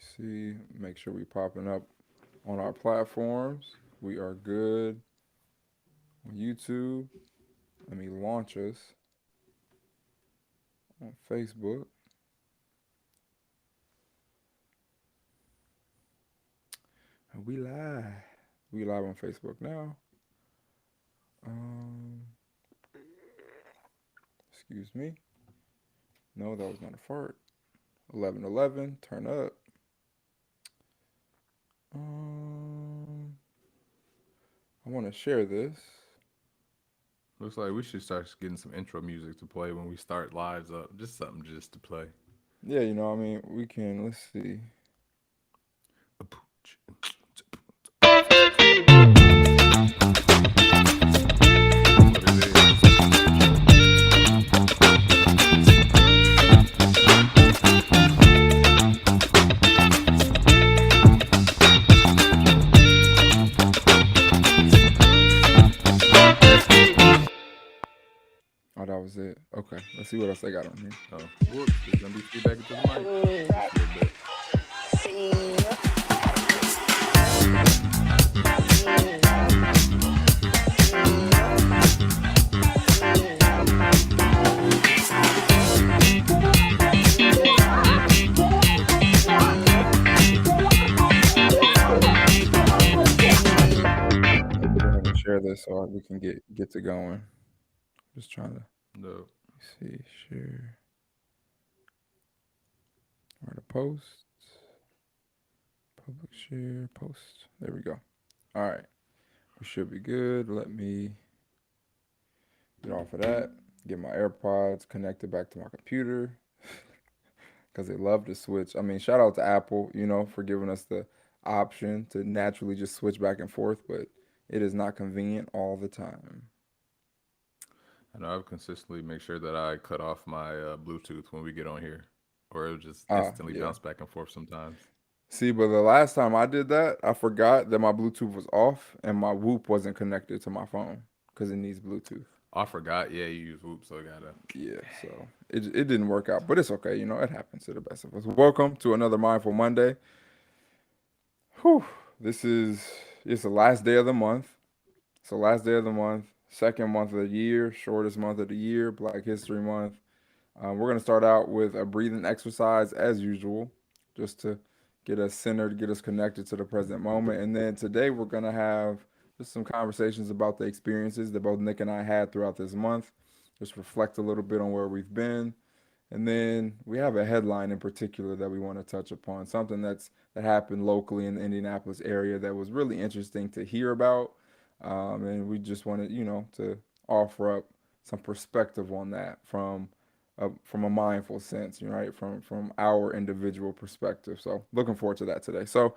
See, make sure we popping up on our platforms. We are good on YouTube. Let me launch us on Facebook. And we live. We live on Facebook now. Um, excuse me. No, that was not a fart. 11:11. Turn up. Um, I want to share this. Looks like we should start getting some intro music to play when we start lives up. Just something just to play. Yeah, I mean, we can. Let's see. That's what it is. Oh, that was it. Okay, let's see what else I got on here. Oh, whoops. There's going to be feedback into the mic. Just a little bit. Let me go ahead and share this so we can get to going. Just trying to No. see, share, write a post, public share, post. There we go. All right, we should be good. Let me get off of that. Get my AirPods connected back to my computer because they love to switch. I mean, shout out to Apple, for giving us the option to naturally just switch back and forth, but it is not convenient all the time. I know I've consistently make sure that I cut off my Bluetooth when we get on here, or it'll just Ah, instantly yeah. bounce back and forth sometimes. See, but the last time I did that, I forgot that my Bluetooth was off and my Whoop wasn't connected to my phone because it needs Bluetooth. Oh, I forgot. Yeah, you use Whoop, so I gotta. Yeah, so it didn't work out, but it's okay. It happens to the best of us. Welcome to another Mindful Monday. Whew, this is it's the last day of the month. It's the last day of the month, second month of the year, shortest month of the year, Black History Month. We're gonna start out with a breathing exercise as usual, just to get us centered, get us connected to the present moment, and then today we're gonna have just some conversations about the experiences that both Nick and I had throughout this month. Just reflect a little bit on where we've been, and then we have a headline in particular that we want to touch upon, something that happened locally in the Indianapolis area that was really interesting to hear about, and we just wanted, to offer up some perspective on that from a mindful sense, right? From our individual perspective. So looking forward to that today. So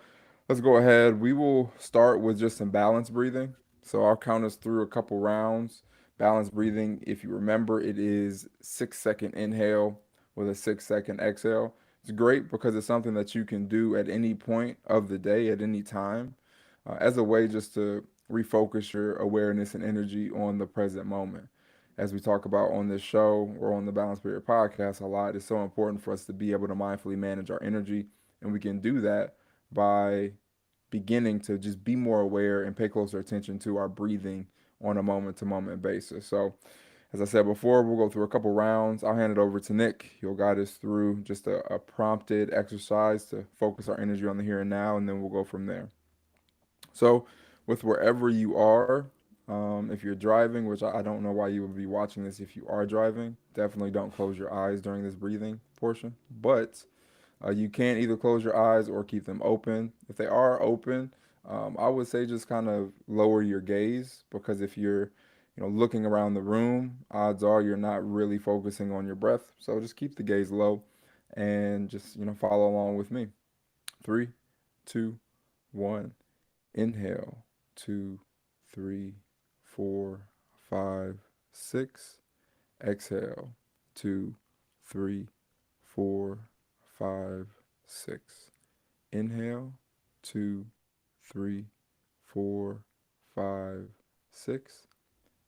let's go ahead. We will start with just some balance breathing. So I'll count us through a couple rounds. Balance breathing, if you remember, it is 6 second inhale with a 6 second exhale. It's great because it's something that you can do at any point of the day, at any time, as a way just to refocus your awareness and energy on the present moment. As we talk about on this show or on the Balance Period podcast a lot, it's so important for us to be able to mindfully manage our energy. And we can do that by beginning to just be more aware and pay closer attention to our breathing on a moment to moment basis. So, as I said before, we'll go through a couple rounds. I'll hand it over to Nick. He'll guide us through just a prompted exercise to focus our energy on the here and now, and then we'll go from there. So, with wherever you are, if you're driving, which I don't know why you would be watching this if you are driving, definitely don't close your eyes during this breathing portion. But you can either close your eyes or keep them open. If they are open, I would say just kind of lower your gaze because if you're, looking around the room, odds are you're not really focusing on your breath. So just keep the gaze low and just, follow along with me. Three, two, one. Inhale. Two, three, four, five, six. Exhale. Two, three, four, five, six. Inhale. Two, three, four, five, six.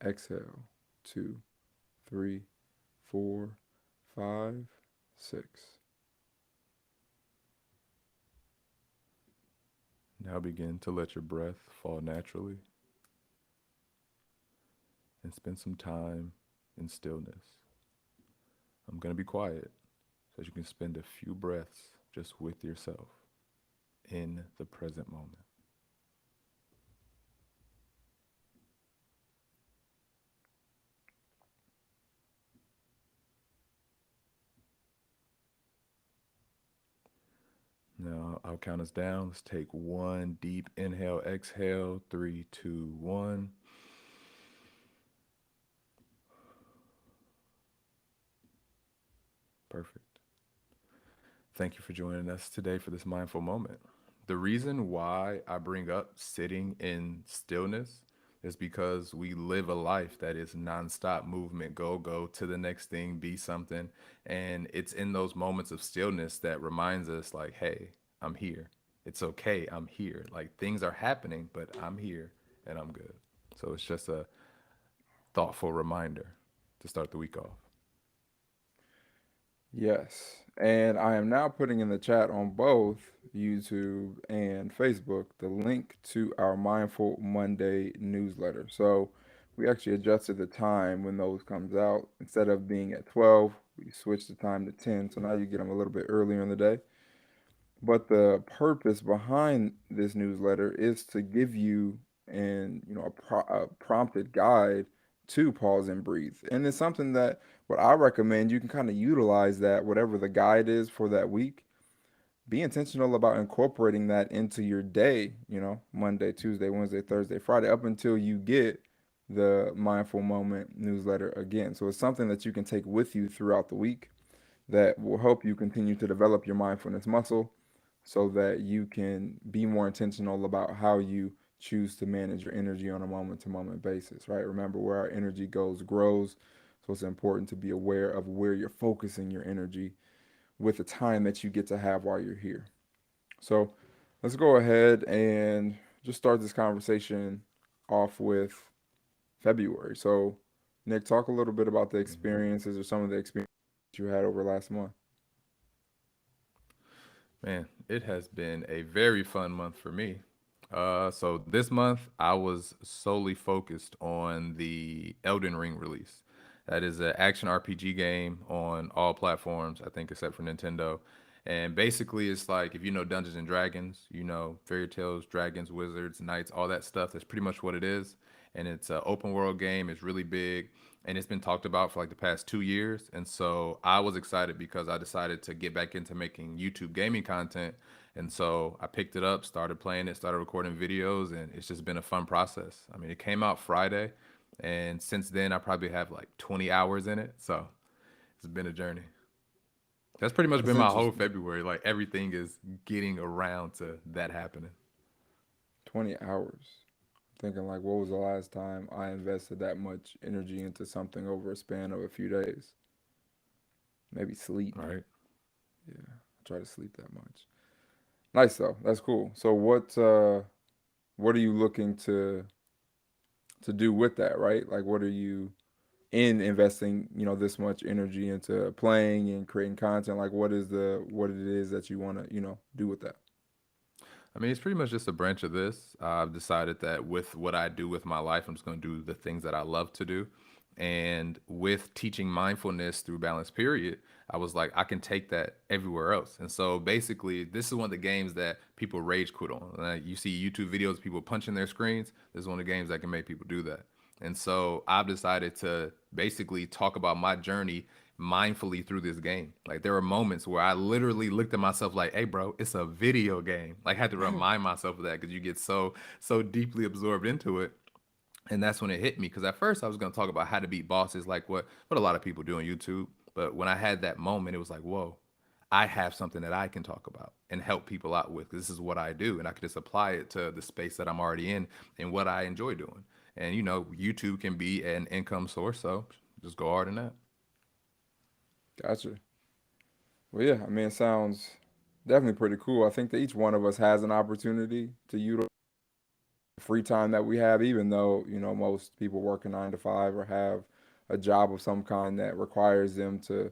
Exhale. Two, three, four, five, six. Now begin to let your breath fall naturally and spend some time in stillness. I'm going to be quiet so that you can spend a few breaths just with yourself in the present moment. Now I'll count us down. Let's take one deep inhale, exhale. Three, two, one. Perfect. Thank you for joining us today for this mindful moment. The reason why I bring up sitting in stillness is because we live a life that is nonstop movement, go, go to the next thing, be something. And it's in those moments of stillness that reminds us, like, hey, I'm here. It's okay. I'm here. Like things are happening, but I'm here and I'm good. So it's just a thoughtful reminder to start the week off. Yes. And I am now putting in the chat on both YouTube and Facebook the link to our Mindful Monday newsletter. So we actually adjusted the time when those comes out. Instead of being at 12, we switched the time to 10. So now you get them a little bit earlier in the day. But the purpose behind this newsletter is to give you a prompted guide to pause and breathe. And it's something that what I recommend you can kind of utilize that whatever the guide is for that week. Be intentional about incorporating that into your day, Monday, Tuesday, Wednesday, Thursday, Friday, up until you get the mindful moment newsletter again. So it's something that you can take with you throughout the week that will help you continue to develop your mindfulness muscle so that you can be more intentional about how you choose to manage your energy on a moment to moment basis, right? Remember, where our energy goes grows. So it's important to be aware of where you're focusing your energy with the time that you get to have while you're here. So let's go ahead and just start this conversation off with February. So, Nick, talk a little bit about the Mhm. experiences or some of the experiences you had over last month. Man, it has been a very fun month for me. So this month I was solely focused on the Elden Ring release. That is an action RPG game on all platforms, I think, except for Nintendo. And basically, it's like if you know Dungeons and Dragons, you know fairy tales, dragons, wizards, knights, all that stuff. That's pretty much what it is. And it's an open world game. It's really big, and it's been talked about for like the past 2 years. And so I was excited because I decided to get back into making YouTube gaming content. And so I picked it up, started playing it, started recording videos, and it's just been a fun process. I mean, it came out Friday, and since then I probably have like 20 hours in it. So it's been a journey. That's pretty much That's been my whole interesting. February. Like everything is getting around to that happening. 20 hours. Thinking like, what was the last time I invested that much energy into something over a span of a few days? Maybe sleep. Right. Yeah, I try to sleep that much. Nice though. That's cool. So what are you looking to do with that, right? Like what are you in investing, this much energy into playing and creating content? Like what it is that you want to, do with that? I mean, it's pretty much just a branch of this. I've decided that with what I do with my life, I'm just going to do the things that I love to do. And with teaching mindfulness through Balance Period, I was like, I can take that everywhere else. And so basically, this is one of the games that people rage quit on. Like, you see YouTube videos of people punching their screens. This is one of the games that can make people do that. And so I've decided to basically talk about my journey mindfully through this game. Like there were moments where I literally looked at myself like, "Hey, bro, it's a video game." Like I had to remind myself of that because you get so deeply absorbed into it. And that's when it hit me because at first I was going to talk about how to beat bosses, like what a lot of people do on YouTube. But when I had that moment, it was like, whoa, I have something that I can talk about and help people out with. 'Cause this is what I do, and I could just apply it to the space that I'm already in and what I enjoy doing. And YouTube can be an income source, so just go hard in that. Gotcha. Well, yeah, I mean, it sounds definitely pretty cool. I think that each one of us has an opportunity to utilize the free time that we have, even though, most people work a 9 to 5 or have a job of some kind that requires them to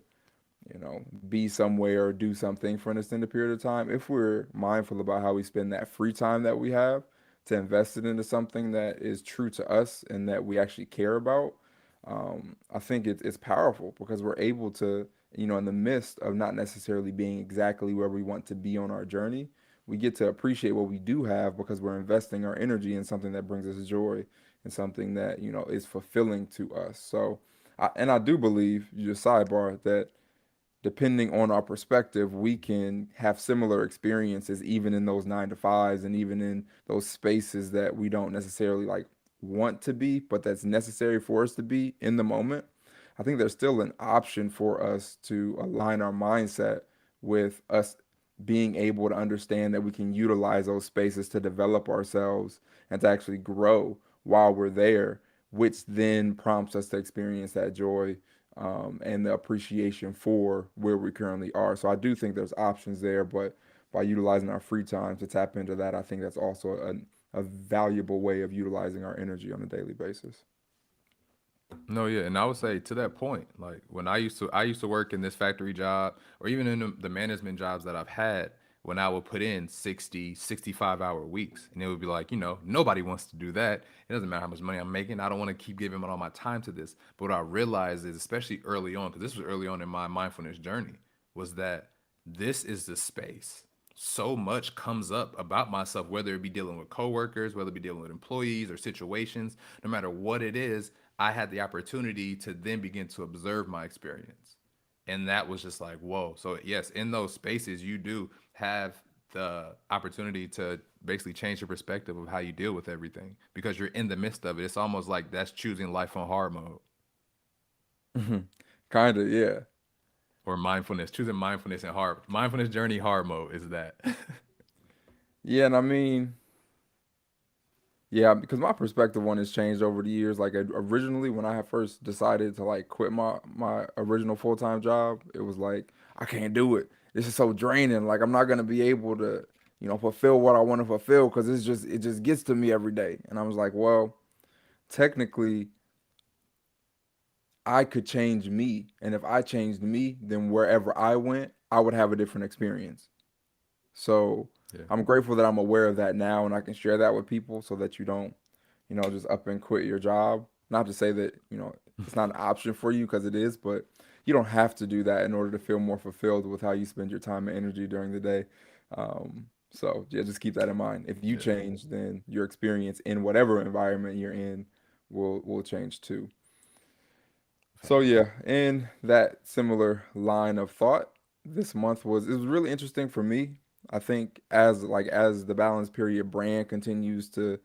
be somewhere or do something for an extended period of time, if we're mindful about how we spend that free time that we have to invest it into something that is true to us and that we actually care about, I think it's powerful because we're able to, in the midst of not necessarily being exactly where we want to be on our journey, we get to appreciate what we do have because we're investing our energy in something that brings us joy and something that, is fulfilling to us. So, I do believe, just sidebar, that depending on our perspective, we can have similar experiences even in those 9 to 5s and even in those spaces that we don't necessarily like want to be, but that's necessary for us to be in the moment. I think there's still an option for us to align our mindset with us being able to understand that we can utilize those spaces to develop ourselves and to actually grow while we're there, which then prompts us to experience that joy and the appreciation for where we currently are. So I do think there's options there, but by utilizing our free time to tap into that, I think that's also a valuable way of utilizing our energy on a daily basis. No, yeah, and I would say to that point, like when I used to work in this factory job or even in the management jobs that I've had, when I would put in 60, 65 hour weeks, and it would be like, nobody wants to do that. It doesn't matter how much money I'm making. I don't want to keep giving all my time to this. But what I realized is, especially early on, because this was early on in my mindfulness journey, was that this is the space. So much comes up about myself, whether it be dealing with coworkers, whether it be dealing with employees or situations, no matter what it is, I had the opportunity to then begin to observe my experience. And that was just like, whoa. So, yes, in those spaces, you do have the opportunity to basically change your perspective of how you deal with everything because you're in the midst of it. It's almost like that's choosing life on hard mode Kind of, yeah. or mindfulness, choosing mindfulness and hard mindfulness journey hard mode is that. Yeah, and I mean, yeah, because my perspective on it's changed over the years. Like originally, when I had first decided to like quit my original full time job, it was like I can't do it. This is so draining. Like I'm not gonna be able to, fulfill what I want to fulfill because it just gets to me every day. And I was like, well, technically, I could change me, and if I changed me, then wherever I went, I would have a different experience. So Yeah. I'm grateful that I'm aware of that now and I can share that with people so that you don't, just up and quit your job. Not to say that, it's not an option for you because it is, but you don't have to do that in order to feel more fulfilled with how you spend your time and energy during the day. So yeah, just keep that in mind. If you Yeah. change, then your experience in whatever environment you're in will change too. So Facts. yeah, in that similar line of thought, this month it was really interesting for me. I think as the balance period brand continues to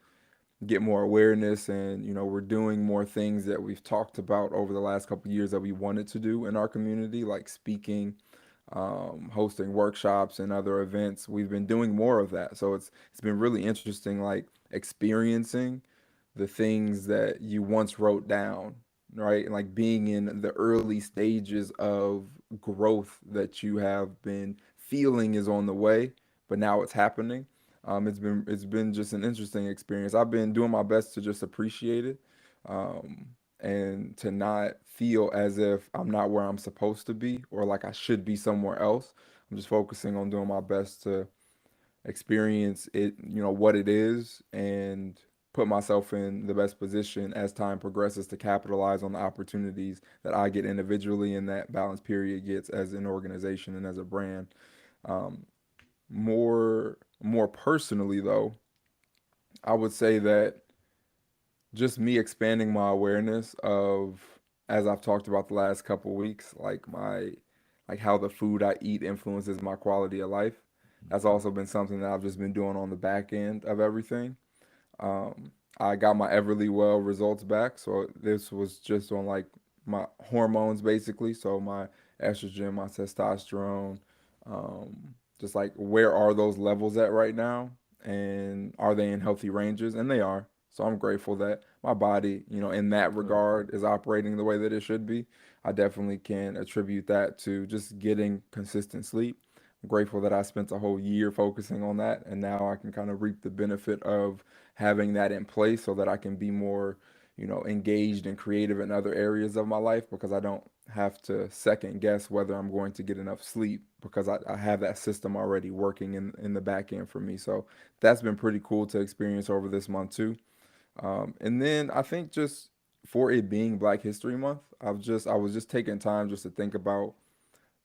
get more awareness and we're doing more things that we've talked about over the last couple of years that we wanted to do in our community, like speaking, hosting workshops and other events. We've been doing more of that. So it's been really interesting, like experiencing the things that you once wrote down, right? And like being in the early stages of growth that you have been feeling is on the way, but now it's happening. It's been just an interesting experience. I've been doing my best to just appreciate it, um, and to not feel as if I'm not where I'm supposed to be or like I should be somewhere else. I'm just focusing on doing my best to experience it, what it is, and put myself in the best position as time progresses to capitalize on the opportunities that I get individually and that balance period gets as an organization and as a brand. Um, more personally though, I would say that just me expanding my awareness of, as I've talked about the last couple weeks, like how the food I eat influences my quality of life. That's also been something that I've just been doing on the back end of everything. I got my Everly Well results back, so this was just on like my hormones basically. So my estrogen, my testosterone, just like where are those levels at right now, and are they in healthy ranges? And they are. So I'm grateful that my body, in that Good. regard, is operating the way that it should be. I definitely can attribute that to just getting consistent sleep. I'm grateful that I spent a whole year focusing on that, and now I can kind of reap the benefit of having that in place so that I can be more, engaged and creative in other areas of my life because I don't have to second guess whether I'm going to get enough sleep because I have that system already working in the back end for me. So that's been pretty cool to experience over this month too. And then I think just for it being Black History Month, I was just taking time just to think about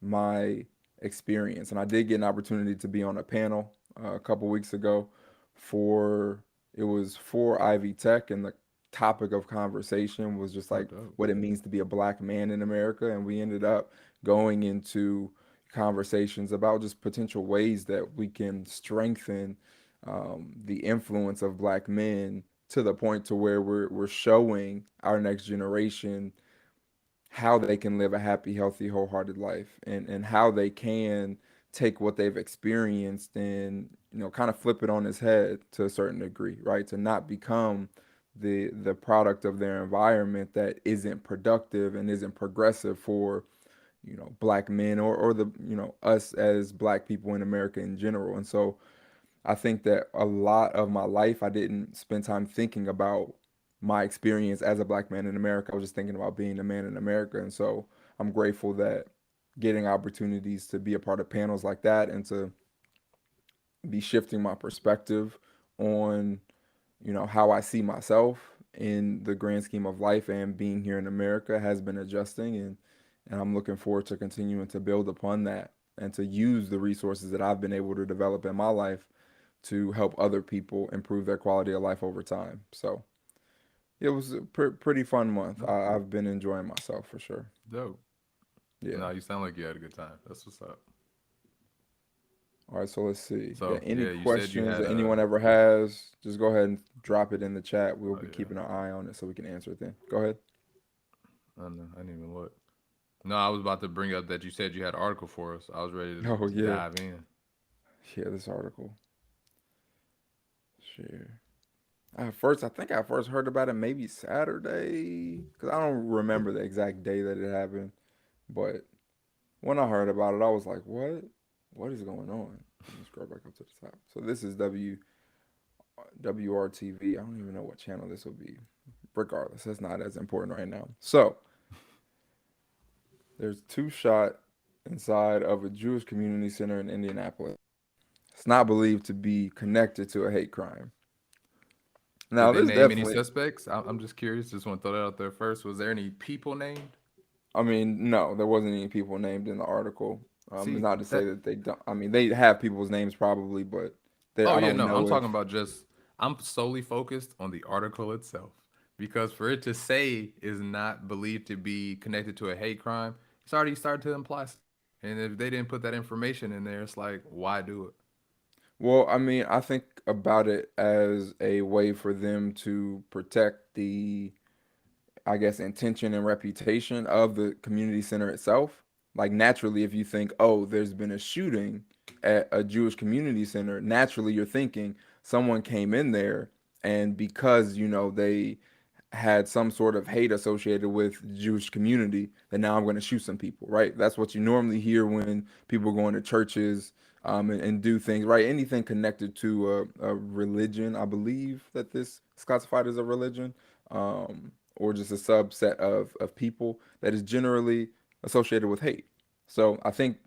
my experience. And I did get an opportunity to be on a panel a couple weeks ago for it was for Ivy Tech, and the topic of conversation was just Oh, like dope. what it means to be a black man in America. And we ended up going into conversations about just potential ways that we can strengthen the influence of black men to the point to where we're showing our next generation how they can live a happy, healthy, wholehearted life, and how they can take what they've experienced and kind of flip it on its head to a certain degree, right? To not become the product of their environment that isn't productive and isn't progressive for black men or the us as black people in America in general. And so I think that a lot of my life, I didn't spend time thinking about my experience as a black man in America. I was just thinking about being a man in America. And so I'm grateful that getting opportunities to be a part of panels like that and to be shifting my perspective on, how I see myself in the grand scheme of life and being here in America has been adjusting. And I'm looking forward to continuing to build upon that and to use the resources that I've been able to develop in my life to help other people improve their quality of life over time. So it was a pretty fun month. Dope. I've been enjoying myself for sure. Dope. Yeah. No, you sound like you had a good time. That's what's up. All right. So let's see. Yeah. So Any yeah, you said you questions had that a. anyone ever has, just go ahead and drop it in the chat. We'll Oh be yeah. keeping an eye on it so we can answer it then. Go ahead. I don't know. I didn't even look. No, I was about to bring up that you said you had an article for us. I was ready Oh, to yeah. dive in. Yeah. This article. Share. I think I first heard about it maybe Saturday because I don't remember the exact day that it happened. But when I heard about it, I was like, "What? What is going on?" Let me scroll back up to the top. So this is WRTV. I don't even know what channel this will be. Regardless, that's not as important right now. So there's two shot inside of a Jewish community center in Indianapolis. It's not believed to be connected to a hate crime. Did Now, they there's name any definitely, suspects? I'm just curious. Just want to throw that out there first. Was there any people named? I mean, no, there wasn't any people named in the article. It's See not to say that? that they don't. I mean, they have people's names probably, but Oh I yeah, don't no. I'm know talking if. about just. I'm solely focused on the article itself because for it to say is not believed to be connected to a hate crime, it's already started to imply. And if they didn't put that information in there, it's like, why do it? Well, I mean, I think about it as a way for them to protect the, I guess, intention and reputation of the community center itself. Like, naturally, if you think, oh, there's been a shooting at a Jewish community center, naturally you're thinking someone came in there and because, they had some sort of hate associated with the Jewish community, that now I'm going to shoot some people, right? That's what you normally hear when people go into churches and do things, right? Anything connected to a religion, I believe that this is classified as a religion, or just a subset of people that is generally associated with hate. So I think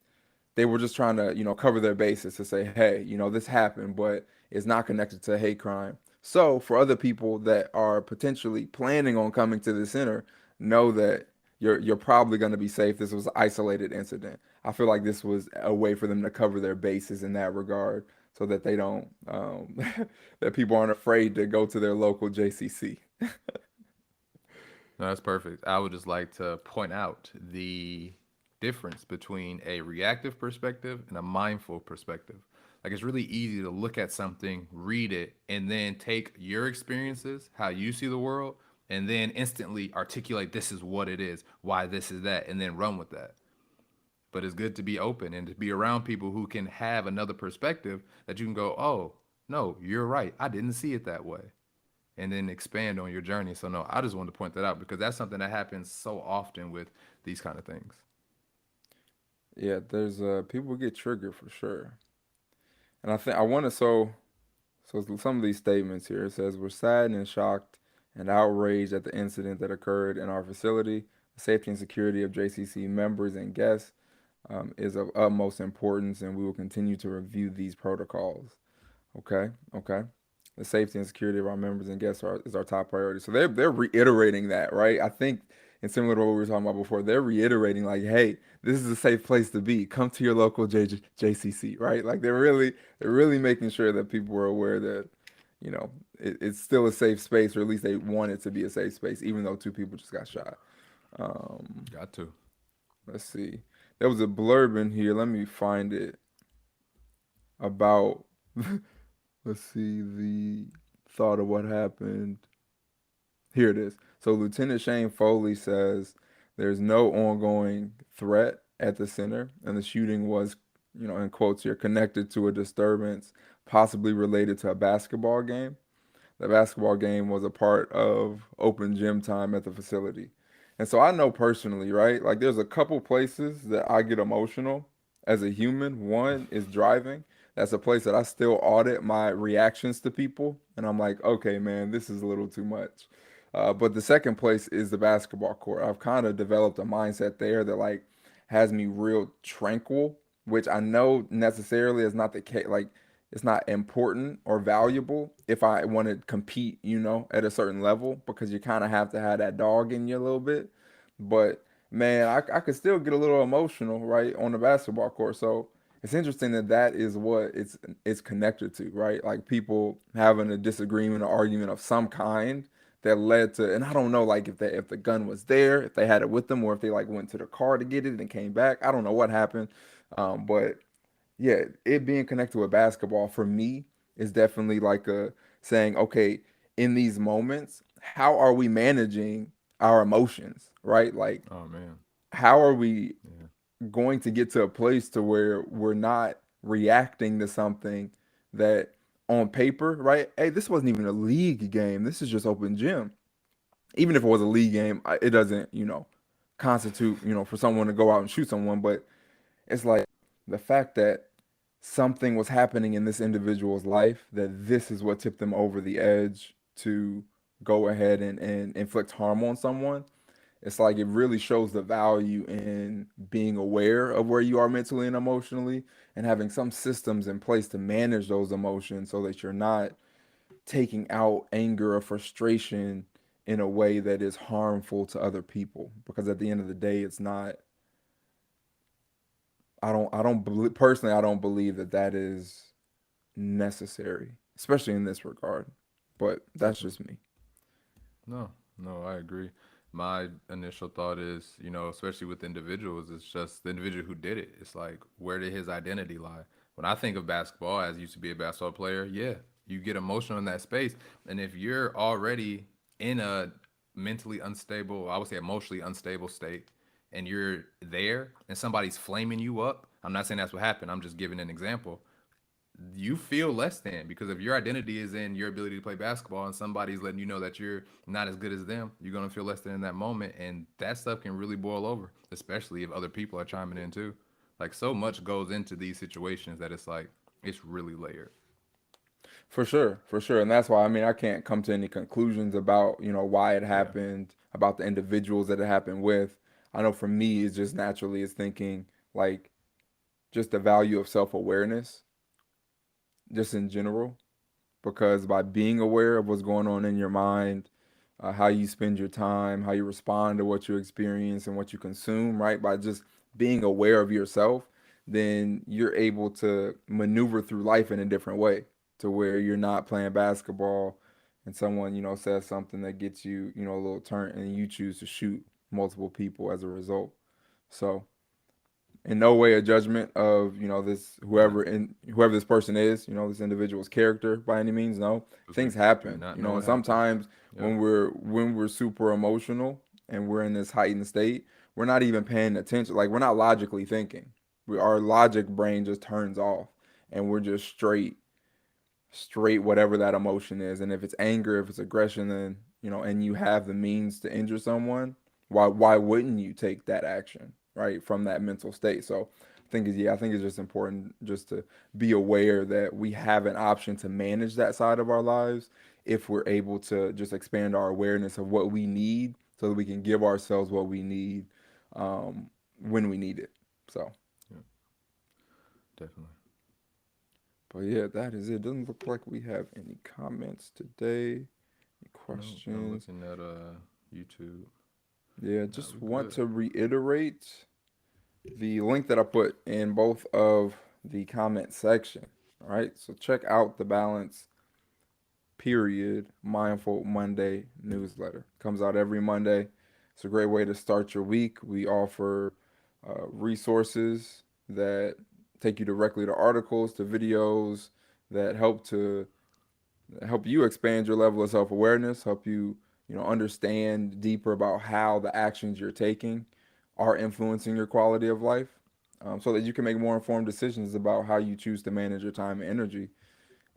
they were just trying to, cover their bases to say, hey, this happened, but it's not connected to hate crime. So for other people that are potentially planning on coming to the center, know that you're probably going to be safe. This was an isolated incident. I feel like this was a way for them to cover their bases in that regard, so that they don't that people aren't afraid to go to their local JCC. No, that's perfect. I would just like to point out the difference between a reactive perspective and a mindful perspective. Like it's really easy to look at something, read it, and then take your experiences, how you see the world, and then instantly articulate this is what it is, why this is that, and then run with that. But it's good to be open and to be around people who can have another perspective that you can go, oh, no, you're right. I didn't see it that way and then expand on your journey. So no, I just wanted to point that out because that's something that happens so often with these kind of things. Yeah, there's people get triggered for sure. And I think I want to so some of these statements here, it says we're saddened and shocked and outraged at the incident that occurred in our facility. The safety and security of JCC members and guests is of utmost importance, and we will continue to review these protocols. Okay, okay. The safety and security of our members and guests is our top priority. So they're reiterating that, right? I think, and similar to what we were talking about before, they're reiterating like, hey, this is a safe place to be. Come to your local JCC, right? Like they're really making sure that people are aware that, it's still a safe space, or at least they want it to be a safe space, even though two people just got shot. Um, Got to. let's see. There was a blurb in here. Let me find it about. Let's see the thought of what happened. Here it is. So Lieutenant Shane Foley says there's no ongoing threat at the center, and the shooting was, in quotes here, connected to a disturbance possibly related to a basketball game. The basketball game was a part of open gym time at the facility. And so I know personally, right? Like there's a couple places that I get emotional as a human. One is driving. That's a place that I still audit my reactions to people. And I'm like, okay, man, this is a little too much. But the second place is the basketball court. I've kind of developed a mindset there that like has me real tranquil, which I know necessarily is not the case. Like it's not important or valuable if I want to compete, at a certain level, because you kind of have to have that dog in you a little bit. But man, I could still get a little emotional, right, on the basketball court. So it's interesting that that is what it's connected to, right? Like people having a disagreement or argument of some kind that led to, and I don't know, like if the gun was there, if they had it with them, or if they like went to the car to get it and came back. I don't know what happened, but yeah, it being connected with basketball for me is definitely like a saying, okay, in these moments, how are we managing our emotions, right? Like, Oh man. how are we Yeah. going to get to a place to where we're not reacting to something that on paper, right? Hey, this wasn't even a league game. This is just open gym. Even if it was a league game, it doesn't, constitute, for someone to go out and shoot someone. But it's like the fact that something was happening in this individual's life, that this is what tipped them over the edge to go ahead and inflict harm on someone. It's like it really shows the value in being aware of where you are mentally and emotionally, and having some systems in place to manage those emotions so that you're not taking out anger or frustration in a way that is harmful to other people. Because at the end of the day, it's not, personally, I don't believe that that is necessary, especially in this regard. But that's Okay. just me. No, no, I agree. My initial thought is, especially with individuals, it's just the individual who did it. It's like, where did his identity lie? When I think of basketball, as used to be a basketball player, yeah, you get emotional in that space. And if you're already in a mentally unstable, I would say emotionally unstable state, and you're there and somebody's flaming you up, I'm not saying that's what happened. I'm just giving an example. You feel less than, because if your identity is in your ability to play basketball and somebody's letting you know that you're not as good as them, you're going to feel less than in that moment. And that stuff can really boil over, especially if other people are chiming in too. Like, so much goes into these situations that it's like, it's really layered. For sure, for sure. And that's why, I mean, I can't come to any conclusions about, why it Yeah. happened, about the individuals that it happened with. I know for me, it's just naturally is thinking like just the value of self-awareness, just in general, because by being aware of what's going on in your mind, how you spend your time, how you respond to what you experience and what you consume, right? By just being aware of yourself, then you're able to maneuver through life in a different way, to where you're not playing basketball and someone, says something that gets you, a little turn, and you choose to shoot multiple people as a result. So, in no way a judgment of, this No, whoever this person is, this individual's character by any means. No, things do happen, not know and what happened. sometimes Yep. when we're super emotional and we're in this heightened state, we're not even paying attention. Like we're not logically thinking. Our logic brain just turns off, and we're just straight whatever that emotion is. And if it's anger, if it's aggression, then and you have the means to injure someone, why wouldn't you take that action, right, from that mental state? So I think it's just important just to be aware that we have an option to manage that side of our lives if we're able to just expand our awareness of what we need so that we can give ourselves what we need when we need it. So, Yeah, definitely. but yeah, that is it. Doesn't look like we have any comments today, any No, I'm questions. looking at YouTube. Yeah, No, just we want good. to reiterate the link that I put in both of the comment section. All right, so check out the Balance Period Mindful Monday newsletter. Comes out every Monday. It's a great way to start your week. We offer resources that take you directly to articles, to videos that help you expand your level of self-awareness, help you, understand deeper about how the actions you're taking are influencing your quality of life, so that you can make more informed decisions about how you choose to manage your time and energy.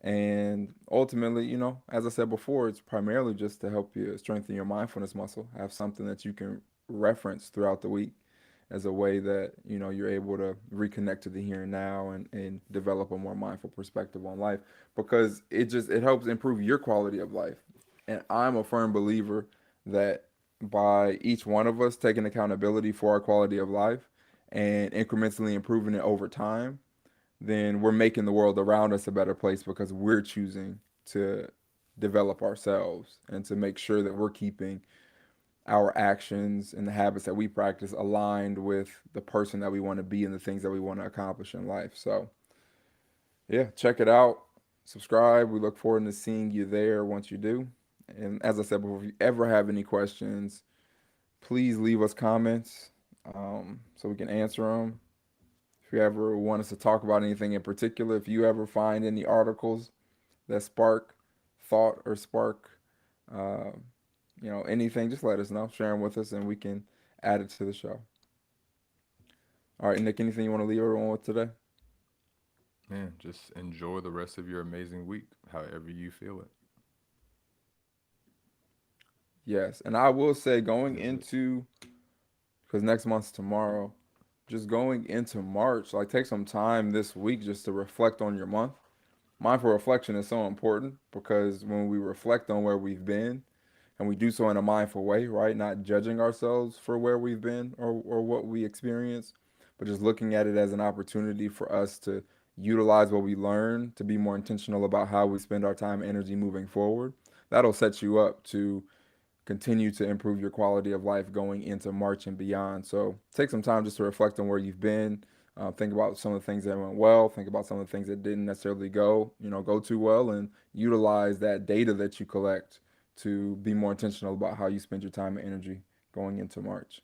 And ultimately, as I said before, it's primarily just to help you strengthen your mindfulness muscle, have something that you can reference throughout the week as a way that, you're able to reconnect to the here and now, and develop a more mindful perspective on life, because it helps improve your quality of life. And I'm a firm believer that by each one of us taking accountability for our quality of life and incrementally improving it over time, then we're making the world around us a better place, because we're choosing to develop ourselves and to make sure that we're keeping our actions and the habits that we practice aligned with the person that we want to be and the things that we want to accomplish in life. So, yeah, check it out. Subscribe. We look forward to seeing you there once you do. And as I said before, if you ever have any questions, please leave us comments, so we can answer them. If you ever want us to talk about anything in particular, if you ever find any articles that spark thought or spark, uh, anything, just let us know. Share them with us, and we can add it to the show. All right, Nick, anything you want to leave everyone with today? Man, just enjoy the rest of your amazing week, however you feel it. Yes, and I will say, going That's it. into, because next month's tomorrow, just going into March, like, take some time this week just to reflect on your month. Mindful reflection is so important, because when we reflect on where we've been, and we do so in a mindful way, right? Not judging ourselves for where we've been, or what we experienced, but just looking at it as an opportunity for us to utilize what we learn to be more intentional about how we spend our time and energy moving forward. That'll set you up to continue to improve your quality of life going into March and beyond. So take some time just to reflect on where you've been. Think about some of the things that went well. Think about some of the things that didn't necessarily go too well, and utilize that data that you collect to be more intentional about how you spend your time and energy going into March.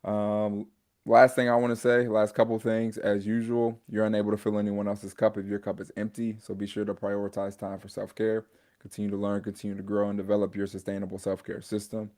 Um, Last thing I want to say, last couple of things, as usual, you're unable to fill anyone else's cup if your cup is empty. So be sure to prioritize time for self care. Continue to learn, continue to grow, and develop your sustainable self care system.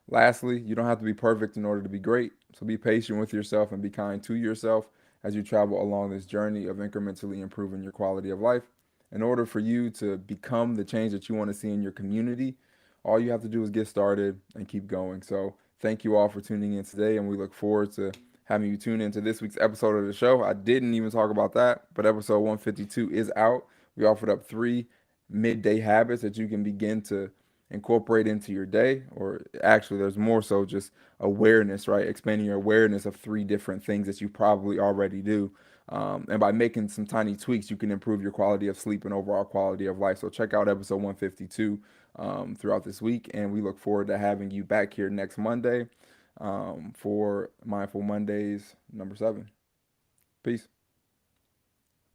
Lastly, you don't have to be perfect in order to be great. So be patient with yourself and be kind to yourself as you travel along this journey of incrementally improving your quality of life. In order for you to become the change that you want to see in your community, all you have to do is get started and keep going. So, thank you all for tuning in today, and we look forward to having you tune into this week's episode of the show. I didn't even talk about that, but episode 152 is out. We offered up 3 midday habits that you can begin to incorporate into your day, or actually, there's more so just awareness, right? Expanding your awareness of 3 different things that you probably already do. And by making some tiny tweaks, you can improve your quality of sleep and overall quality of life. So check out episode 152 throughout this week, and we look forward to having you back here next Monday, for Mindful Mondays number 7. Peace.